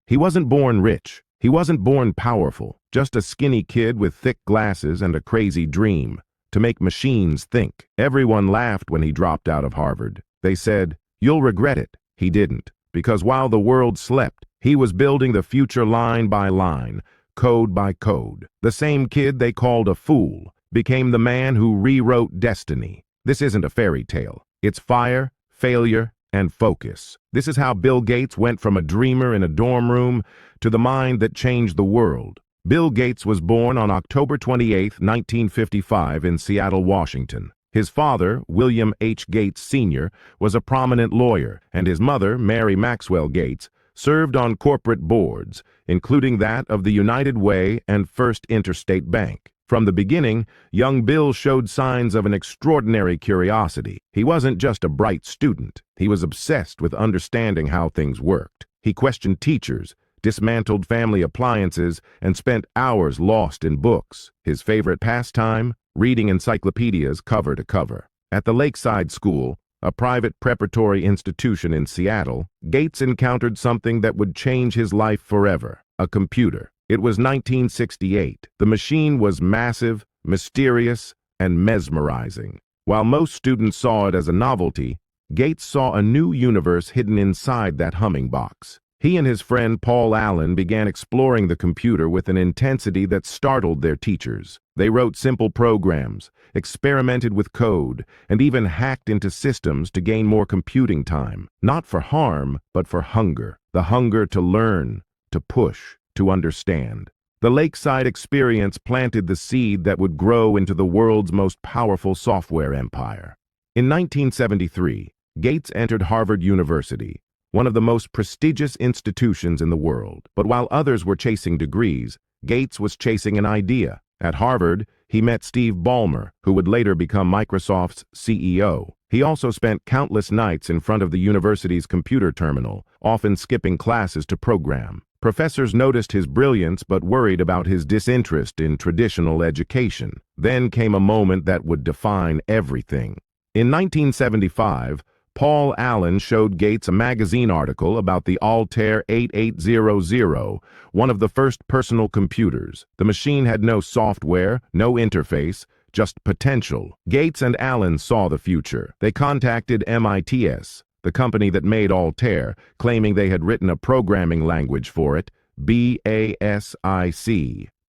He wasn't born rich. He wasn't born powerful. Just a skinny kid with thick glasses and a crazy dream to make machines think. Everyone laughed when he dropped out of Harvard. They said, "You'll regret it." He didn't, because while the world slept, he was building the future line by line, code by code. The same kid they called a fool became the man who rewrote destiny. This isn't a fairy tale. It's fire, failure, and focus. This is how Bill Gates went from a dreamer in a dorm room to the mind that changed the world. Bill Gates was born on October 28, 1955 in Seattle, Washington. His father, William H. Gates Sr., was a prominent lawyer, and his mother, Mary Maxwell Gates, served on corporate boards, including that of the United Way and First Interstate Bank. From the beginning, young Bill showed signs of an extraordinary curiosity. He wasn't just a bright student. He was obsessed with understanding how things worked. He questioned teachers, dismantled family appliances, and spent hours lost in books. His favorite pastime? Reading encyclopedias cover to cover. At the Lakeside School, a private preparatory institution in Seattle, Gates encountered something that would change his life forever: a computer. It was 1968. The machine was massive, mysterious, and mesmerizing. While most students saw it as a novelty, Gates saw a new universe hidden inside that humming box. He and his friend Paul Allen began exploring the computer with an intensity that startled their teachers. They wrote simple programs, experimented with code, and even hacked into systems to gain more computing time. Not for harm, but for hunger. The hunger to learn, to push, to understand. The Lakeside experience planted the seed that would grow into the world's most powerful software empire. In 1973, Gates entered Harvard University, one of the most prestigious institutions in the world. But while others were chasing degrees, Gates was chasing an idea. At Harvard, he met Steve Ballmer, who would later become Microsoft's CEO. He also spent countless nights in front of the university's computer terminal, often skipping classes to program. Professors noticed his brilliance but worried about his disinterest in traditional education. Then came a moment that would define everything. In 1975, Paul Allen showed Gates a magazine article about the Altair 8800, one of the first personal computers. The machine had no software, no interface, just potential. Gates and Allen saw the future. They contacted MITS, the company that made Altair, claiming they had written a programming language for it, BASIC.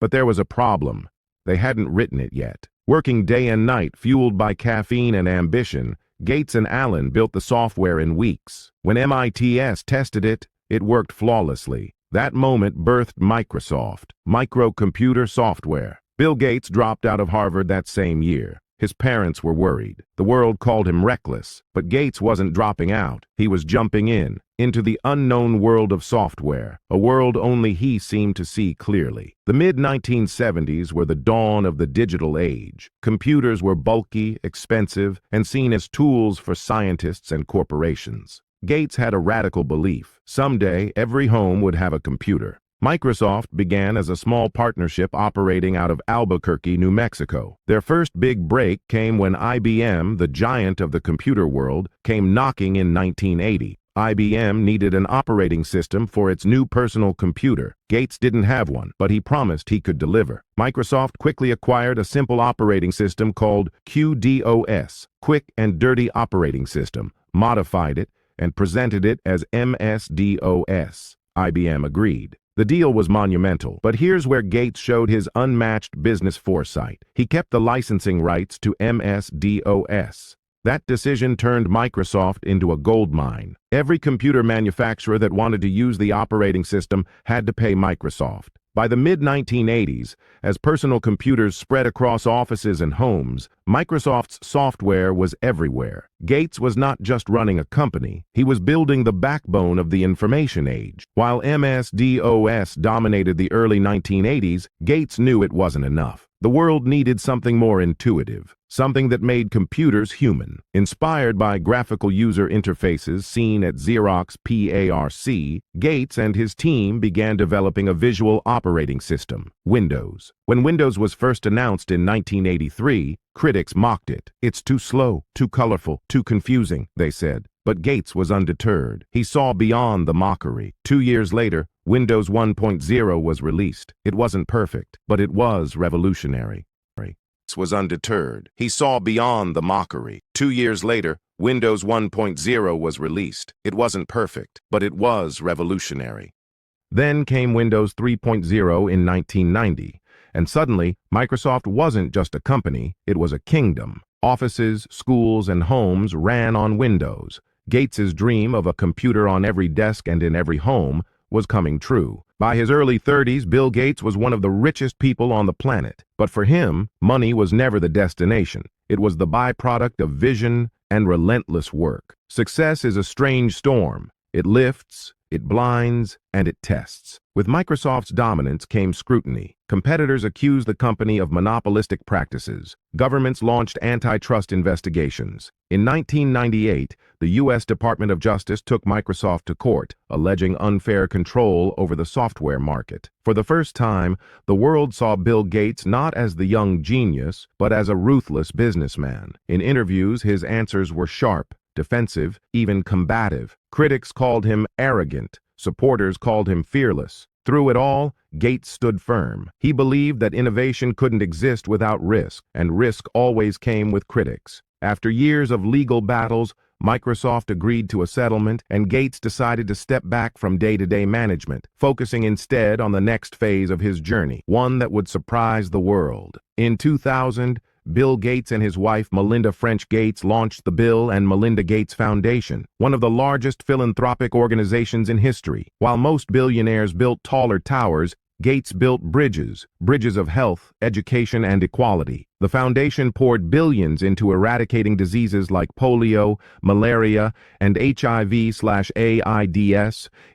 But there was a problem. They hadn't written it yet. Working day and night, fueled by caffeine and ambition, Gates and Allen built the software in weeks. When MITS tested it, it worked flawlessly. That moment birthed Microsoft, microcomputer software. Bill Gates dropped out of Harvard that same year. His parents were worried. The world called him reckless, but Gates wasn't dropping out. He was jumping into the unknown world of software, a world only he seemed to see clearly. The mid-1970s were the dawn of the digital age. Computers were bulky, expensive, and seen as tools for scientists and corporations. Gates had a radical belief: someday every home would have a computer. Microsoft began as a small partnership operating out of Albuquerque, New Mexico. Their first big break came when IBM, the giant of the computer world, came knocking in 1980. IBM needed an operating system for its new personal computer. Gates didn't have one, but he promised he could deliver. Microsoft quickly acquired a simple operating system called QDOS, Quick and Dirty Operating System, modified it, and presented it as MS-DOS. IBM agreed. The deal was monumental, but here's where Gates showed his unmatched business foresight. He kept the licensing rights to MS-DOS. That decision turned Microsoft into a goldmine. Every computer manufacturer that wanted to use the operating system had to pay Microsoft. By the mid-1980s, as personal computers spread across offices and homes, Microsoft's software was everywhere. Gates was not just running a company, he was building the backbone of the information age. While MS-DOS dominated the early 1980s, Gates knew it wasn't enough. The world needed something more intuitive, something that made computers human. Inspired by graphical user interfaces seen at Xerox PARC, Gates and his team began developing a visual operating system, Windows. When Windows was first announced in 1983, critics mocked it. "It's too slow, too colorful, too confusing," they said. But Gates was undeterred. He saw beyond the mockery. 2 years later, Windows 1.0 was released. It wasn't perfect, but it was revolutionary. Gates was undeterred. He saw beyond the mockery. 2 years later, Windows 1.0 was released. It wasn't perfect, but it was revolutionary. Then came Windows 3.0 in 1990, and suddenly, Microsoft wasn't just a company, it was a kingdom. Offices, schools, and homes ran on Windows. Gates's dream of a computer on every desk and in every home was coming true. By his early 30s, Bill Gates was one of the richest people on the planet. But for him, money was never the destination. It was the byproduct of vision and relentless work. Success is a strange storm. It lifts, it blinds, and it tests. With Microsoft's dominance came scrutiny. Competitors accused the company of monopolistic practices. Governments launched antitrust investigations. In 1998, the U.S. Department of Justice took Microsoft to court, alleging unfair control over the software market. For the first time, the world saw Bill Gates not as the young genius, but as a ruthless businessman. In interviews, his answers were sharp, defensive, even combative. Critics called him arrogant. Supporters called him fearless. Through it all, Gates stood firm. He believed that innovation couldn't exist without risk, and risk always came with critics. After years of legal battles, Microsoft agreed to a settlement, and Gates decided to step back from day-to-day management, focusing instead on the next phase of his journey, one that would surprise the world. In 2000, Bill Gates and his wife Melinda French Gates launched the Bill and Melinda Gates Foundation, one of the largest philanthropic organizations in history. While most billionaires built taller towers, Gates built bridges of health, education, and equality. The foundation poured billions into eradicating diseases like polio, malaria, and HIV/AIDS,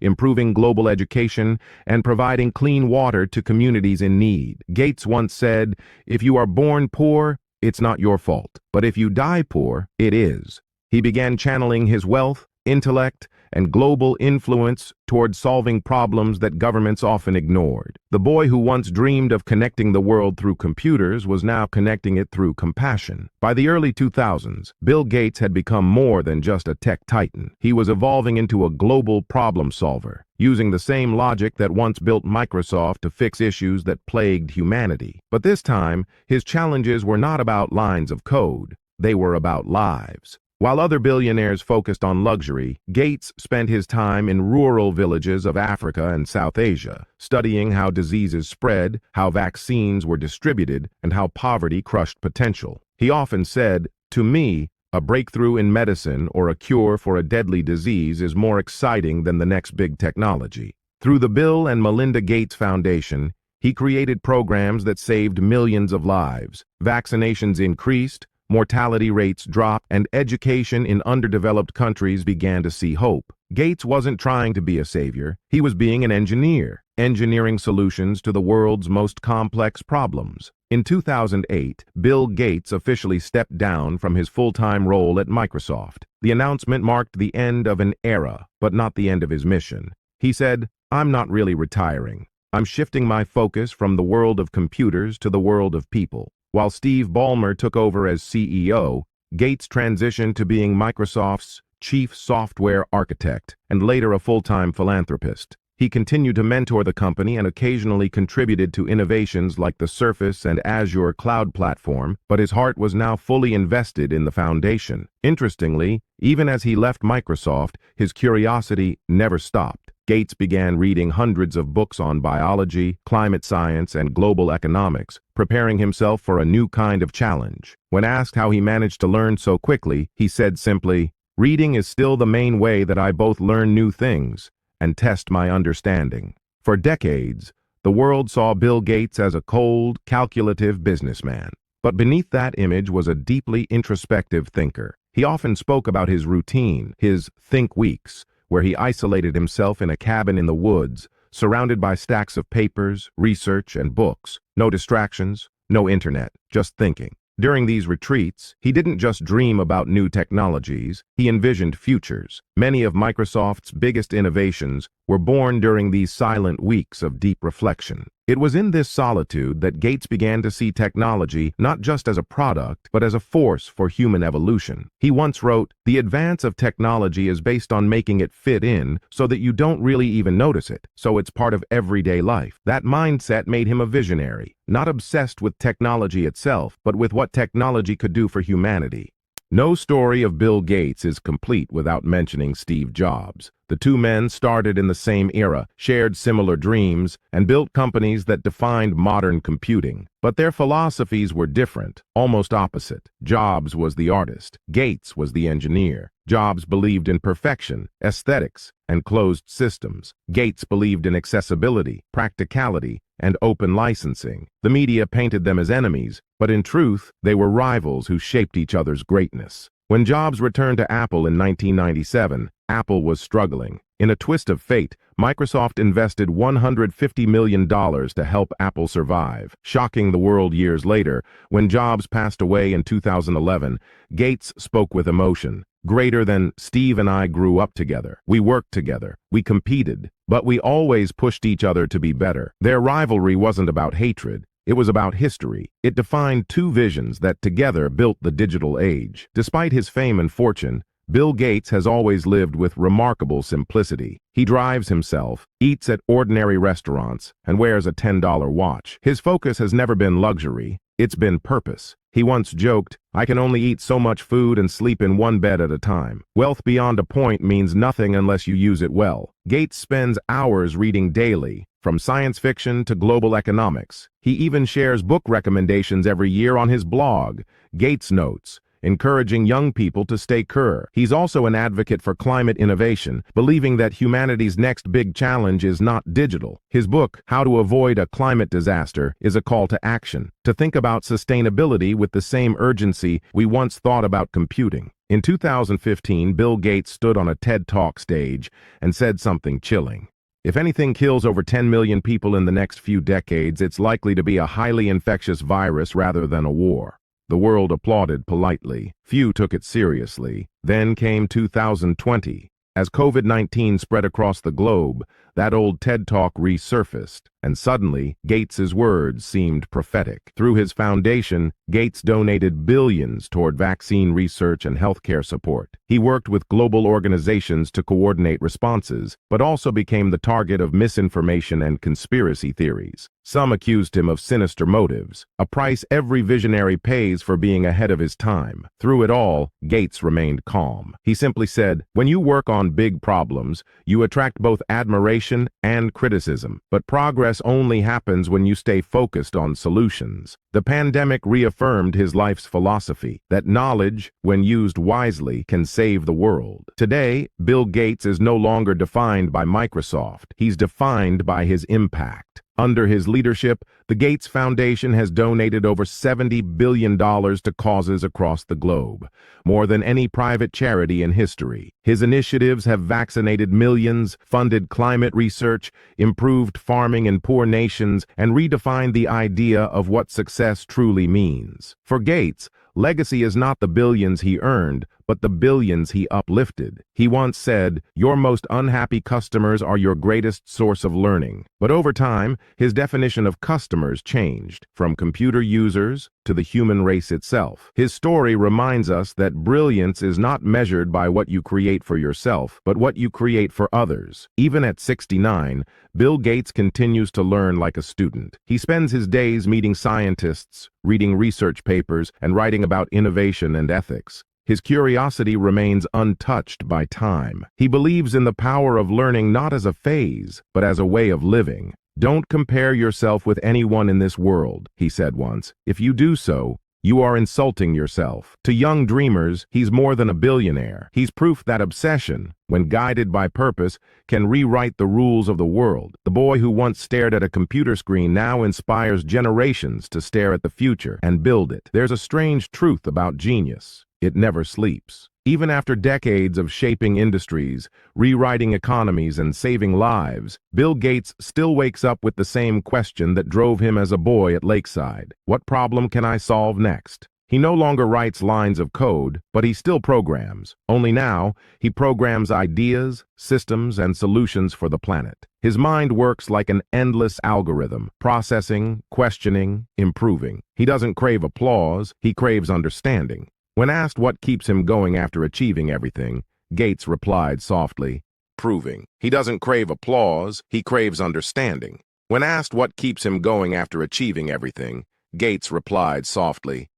improving global education, and providing clean water to communities in need. Gates once said, "If you are born poor, it's not your fault. But if you die poor, it is." He began channeling his wealth, intellect, and global influence toward solving problems that governments often ignored. The boy who once dreamed of connecting the world through computers was now connecting it through compassion. By the early 2000s, Bill Gates had become more than just a tech titan. He was evolving into a global problem solver, using the same logic that once built Microsoft to fix issues that plagued humanity. But this time, his challenges were not about lines of code. They were about lives. While other billionaires focused on luxury, Gates spent his time in rural villages of Africa and South Asia, studying how diseases spread, how vaccines were distributed, and how poverty crushed potential. He often said, "To me, a breakthrough in medicine or a cure for a deadly disease is more exciting than the next big technology." Through the Bill and Melinda Gates Foundation, he created programs that saved millions of lives. Vaccinations increased, mortality rates dropped, and education in underdeveloped countries began to see hope. Gates wasn't trying to be a savior. He was being an engineer, engineering solutions to the world's most complex problems. In 2008, Bill Gates officially stepped down from his full-time role at Microsoft. The announcement marked the end of an era, but not the end of his mission. He said, "I'm not really retiring. I'm shifting my focus from the world of computers to the world of people." While Steve Ballmer took over as CEO, Gates transitioned to being Microsoft's chief software architect and later a full-time philanthropist. He continued to mentor the company and occasionally contributed to innovations like the Surface and Azure cloud platform, but his heart was now fully invested in the foundation. Interestingly, even as he left Microsoft, his curiosity never stopped. Gates began reading hundreds of books on biology, climate science, and global economics, preparing himself for a new kind of challenge. When asked how he managed to learn so quickly, he said simply, "Reading is still the main way that I both learn new things and test my understanding." For decades, the world saw Bill Gates as a cold, calculative businessman. But beneath that image was a deeply introspective thinker. He often spoke about his routine, his think weeks, where he isolated himself in a cabin in the woods, surrounded by stacks of papers, research, and books. No distractions, no internet, just thinking. During these retreats, he didn't just dream about new technologies, he envisioned futures. Many of Microsoft's biggest innovations were born during these silent weeks of deep reflection. It was in this solitude that Gates began to see technology not just as a product, but as a force for human evolution. He once wrote, "The advance of technology is based on making it fit in so that you don't really even notice it, so it's part of everyday life." That mindset made him a visionary, not obsessed with technology itself, but with what technology could do for humanity. No story of Bill Gates is complete without mentioning Steve Jobs. The two men started in the same era, shared similar dreams, and built companies that defined modern computing. But their philosophies were different, almost opposite. Jobs was the artist. Gates was the engineer. Jobs believed in perfection, aesthetics, and closed systems. Gates believed in accessibility, practicality, and open licensing. The media painted them as enemies, but in truth, they were rivals who shaped each other's greatness. When Jobs returned to Apple in 1997, Apple was struggling. In a twist of fate, Microsoft invested $150 million to help Apple survive. Shocking the world years later, when Jobs passed away in 2011, Gates spoke with emotion. "Greater than Steve and I grew up together. We worked together. We competed. But we always pushed each other to be better." Their rivalry wasn't about hatred. It was about history. It defined two visions that together built the digital age. Despite his fame and fortune, Bill Gates has always lived with remarkable simplicity. He drives himself, eats at ordinary restaurants, and wears a $10 watch. His focus has never been luxury. It's been purpose. He once joked, "I can only eat so much food and sleep in one bed at a time." Wealth beyond a point means nothing unless you use it well. Gates spends hours reading daily, from science fiction to global economics. He even shares book recommendations every year on his blog, Gates Notes, encouraging young people to stay current. He's also an advocate for climate innovation, believing that humanity's next big challenge is not digital. His book, How to Avoid a Climate Disaster, is a call to action, to think about sustainability with the same urgency we once thought about computing. In 2015, Bill Gates stood on a TED Talk stage and said something chilling. "If anything kills over 10 million people in the next few decades, it's likely to be a highly infectious virus rather than a war." The world applauded politely. Few took it seriously. Then came 2020. As COVID-19 spread across the globe, that old TED Talk resurfaced, and suddenly, Gates's words seemed prophetic. Through his foundation, Gates donated billions toward vaccine research and healthcare support. He worked with global organizations to coordinate responses, but also became the target of misinformation and conspiracy theories. Some accused him of sinister motives, a price every visionary pays for being ahead of his time. Through it all, Gates remained calm. He simply said, "When you work on big problems, you attract both admiration and criticism, but progress only happens when you stay focused on solutions." The pandemic reaffirmed his life's philosophy, that knowledge, when used wisely, can save the world. Today, Bill Gates is no longer defined by Microsoft. He's defined by his impact. Under his leadership, the Gates Foundation has donated over $70 billion to causes across the globe, more than any private charity in history. His initiatives have vaccinated millions, funded climate research, improved farming in poor nations, and redefined the idea of what success truly means. For Gates, legacy is not the billions he earned, but the billions he uplifted. He once said, "Your most unhappy customers are your greatest source of learning." But over time, his definition of customers changed, from computer users to the human race itself. His story reminds us that brilliance is not measured by what you create for yourself, but what you create for others. Even at 69, Bill Gates continues to learn like a student. He spends his days meeting scientists, reading research papers, and writing about innovation and ethics. His curiosity remains untouched by time. He believes in the power of learning not as a phase, but as a way of living. "Don't compare yourself with anyone in this world," he said once. "If you do so, you are insulting yourself." To young dreamers, he's more than a billionaire. He's proof that obsession, when guided by purpose, can rewrite the rules of the world. The boy who once stared at a computer screen now inspires generations to stare at the future and build it. There's a strange truth about genius. It never sleeps. Even after decades of shaping industries, rewriting economies, and saving lives, Bill Gates still wakes up with the same question that drove him as a boy at Lakeside. What problem can I solve next? He no longer writes lines of code, but he still programs. Only now, he programs ideas, systems, and solutions for the planet. His mind works like an endless algorithm, processing, questioning, improving. He doesn't crave applause, he craves understanding. When asked what keeps him going after achieving everything, Gates replied softly, "Proving." He doesn't crave applause, he craves understanding. When asked what keeps him going after achieving everything, Gates replied softly,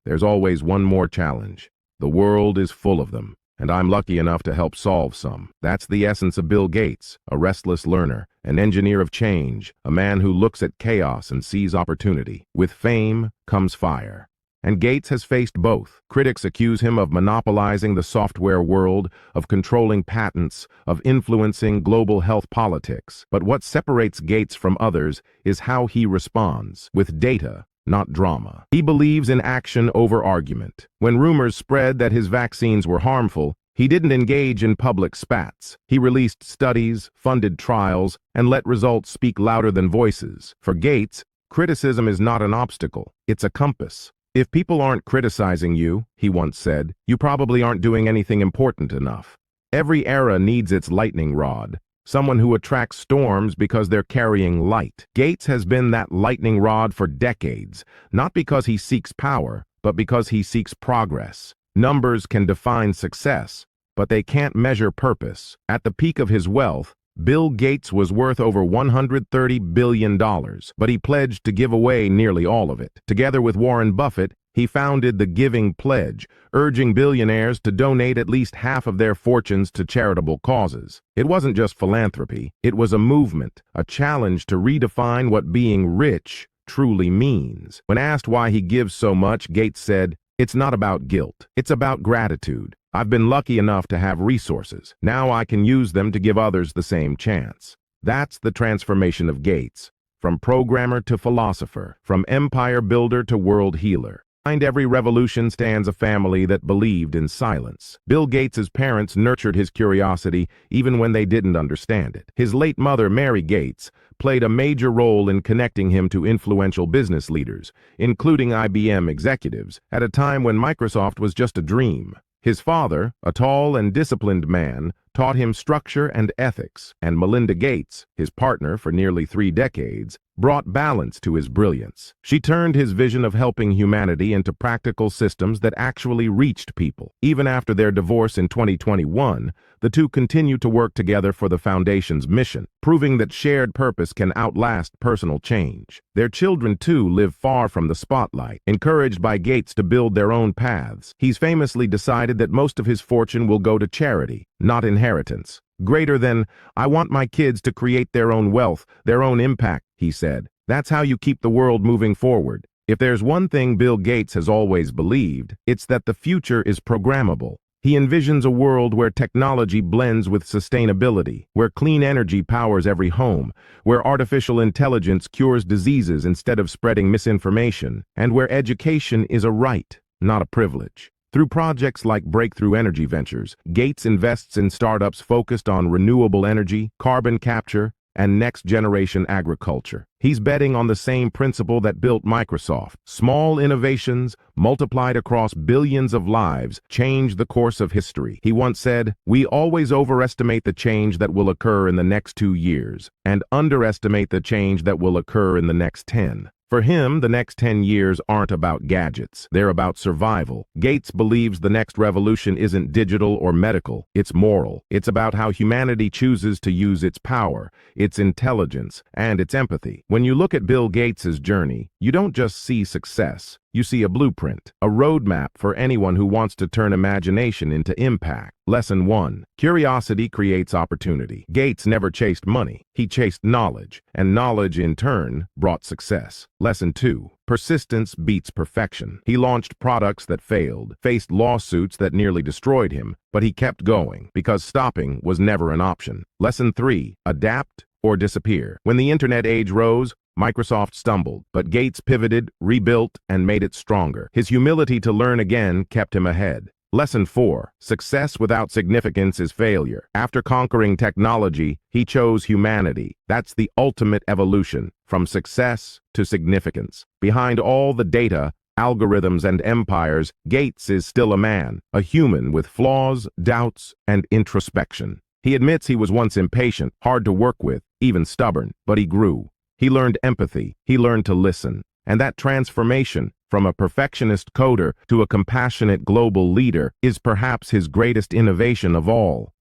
"There's always one more challenge. The world is full of them, and I'm lucky enough to help solve some." That's the essence of Bill Gates, a restless learner, an engineer of change, a man who looks at chaos and sees opportunity. With fame comes fire. And Gates has faced both. Critics accuse him of monopolizing the software world, of controlling patents, of influencing global health politics. But what separates Gates from others is how he responds, with data, not drama. He believes in action over argument. When rumors spread that his vaccines were harmful, he didn't engage in public spats. He released studies, funded trials, and let results speak louder than voices. For Gates, criticism is not an obstacle, it's a compass. "If people aren't criticizing you," he once said, "you probably aren't doing anything important enough." Every era needs its lightning rod, someone who attracts storms because they're carrying light. Gates has been that lightning rod for decades, not because he seeks power, but because he seeks progress. Numbers can define success, but they can't measure purpose. At the peak of his wealth, Bill Gates was worth over $130 billion, but he pledged to give away nearly all of it. Together with Warren Buffett, he founded the Giving Pledge, urging billionaires to donate at least half of their fortunes to charitable causes. It wasn't just philanthropy, it was a movement, a challenge to redefine what being rich truly means. When asked why he gives so much, Gates said, "It's not about guilt, it's about gratitude. I've been lucky enough to have resources. Now I can use them to give others the same chance." That's the transformation of Gates, from programmer to philosopher, from empire builder to world healer. Behind every revolution stands a family that believed in silence. Bill Gates's parents nurtured his curiosity even when they didn't understand it. His late mother, Mary Gates, played a major role in connecting him to influential business leaders, including IBM executives, at a time when Microsoft was just a dream. His father, a tall and disciplined man, taught him structure and ethics, and Melinda Gates, his partner for nearly 3 decades, brought balance to his brilliance. She turned his vision of helping humanity into practical systems that actually reached people. Even after their divorce in 2021, the two continue to work together for the Foundation's mission, proving that shared purpose can outlast personal change. Their children, too, live far from the spotlight. Encouraged by Gates to build their own paths, he's famously decided that most of his fortune will go to charity, not inheritance. Greater than, "I want my kids to create their own wealth, their own impact," he said. That's how you keep the world moving forward. If there's one thing Bill Gates has always believed, it's that the future is programmable. He envisions a world where technology blends with sustainability, where clean energy powers every home, where artificial intelligence cures diseases instead of spreading misinformation, and where education is a right, not a privilege. Through projects like Breakthrough Energy Ventures, Gates invests in startups focused on renewable energy, carbon capture, and next-generation agriculture. He's betting on the same principle that built Microsoft. Small innovations, multiplied across billions of lives, change the course of history. He once said, "We always overestimate the change that will occur in the next 2 years, and underestimate the change that will occur in the next 10. For him, the next 10 years aren't about gadgets. They're about survival. Gates believes the next revolution isn't digital or medical. It's moral. It's about how humanity chooses to use its power, its intelligence, and its empathy. When you look at Bill Gates's journey, you don't just see success. You see a blueprint, a roadmap for anyone who wants to turn imagination into impact. Lesson 1. Curiosity creates opportunity. Gates never chased money. He chased knowledge, and knowledge, in turn, brought success. Lesson 2. Persistence beats perfection. He launched products that failed, faced lawsuits that nearly destroyed him, but he kept going, because stopping was never an option. Lesson 3. Adapt or disappear. When the internet age rose, Microsoft stumbled, but Gates pivoted, rebuilt, and made it stronger. His humility to learn again kept him ahead. Lesson 4. Success without significance is failure. After conquering technology, he chose humanity. That's the ultimate evolution, from success to significance. Behind all the data, algorithms, and empires, Gates is still a man, a human with flaws, doubts, and introspection. He admits he was once impatient, hard to work with, even stubborn, but he grew. He learned empathy, he learned to listen, and that transformation, from a perfectionist coder to a compassionate global leader, is perhaps his greatest innovation of all.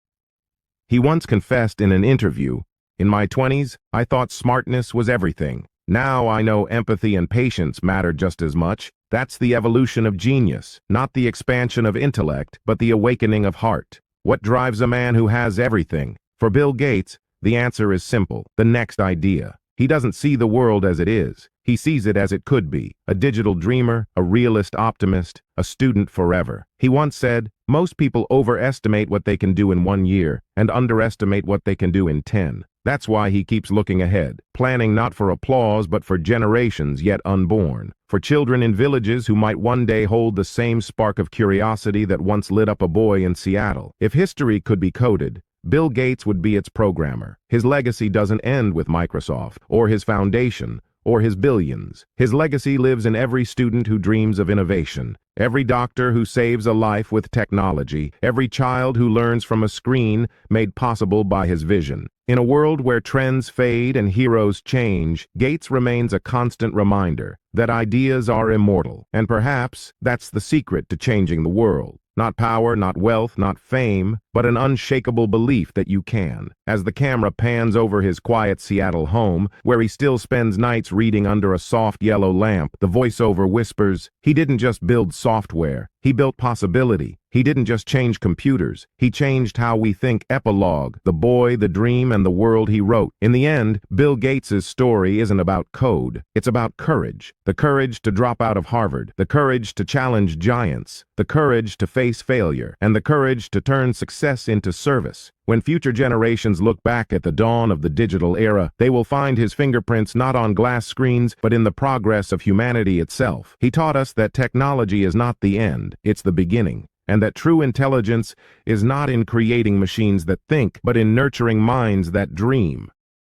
He once confessed in an interview, "In my 20s, I thought smartness was everything. Now I know empathy and patience matter just as much. That's the evolution of genius, not the expansion of intellect, but the awakening of heart." What drives a man who has everything? For Bill Gates, the answer is simple: the next idea. He doesn't see the world as it is. He sees it as it could be. A digital dreamer, a realist optimist, a student forever. He once said, "Most people overestimate what they can do in 1 year and underestimate what they can do in 10. That's why he keeps looking ahead, planning not for applause but for generations yet unborn, for children in villages who might one day hold the same spark of curiosity that once lit up a boy in Seattle. If history could be coded, Bill Gates would be its programmer. His legacy doesn't end with Microsoft, or his foundation, or his billions. His legacy lives in every student who dreams of innovation, every doctor who saves a life with technology, every child who learns from a screen made possible by his vision. In a world where trends fade and heroes change, Gates remains a constant reminder that ideas are immortal. And perhaps that's the secret to changing the world. Not power, not wealth, not fame, but an unshakable belief that you can. As the camera pans over his quiet Seattle home, where he still spends nights reading under a soft yellow lamp, the voiceover whispers, "He didn't just build software, he built possibility. He didn't just change computers, he changed how we think." Epilogue: the boy, the dream, and the world he wrote. In the end, Bill Gates's story isn't about code. It's about courage. The courage to drop out of Harvard, the courage to challenge giants, the courage to face failure, and the courage to turn success into service. When future generations look back at the dawn of the digital era, they will find his fingerprints not on glass screens, but in the progress of humanity itself. He taught us that technology is not the end, it's the beginning, and that true intelligence is not in creating machines that think, but in nurturing minds that dream.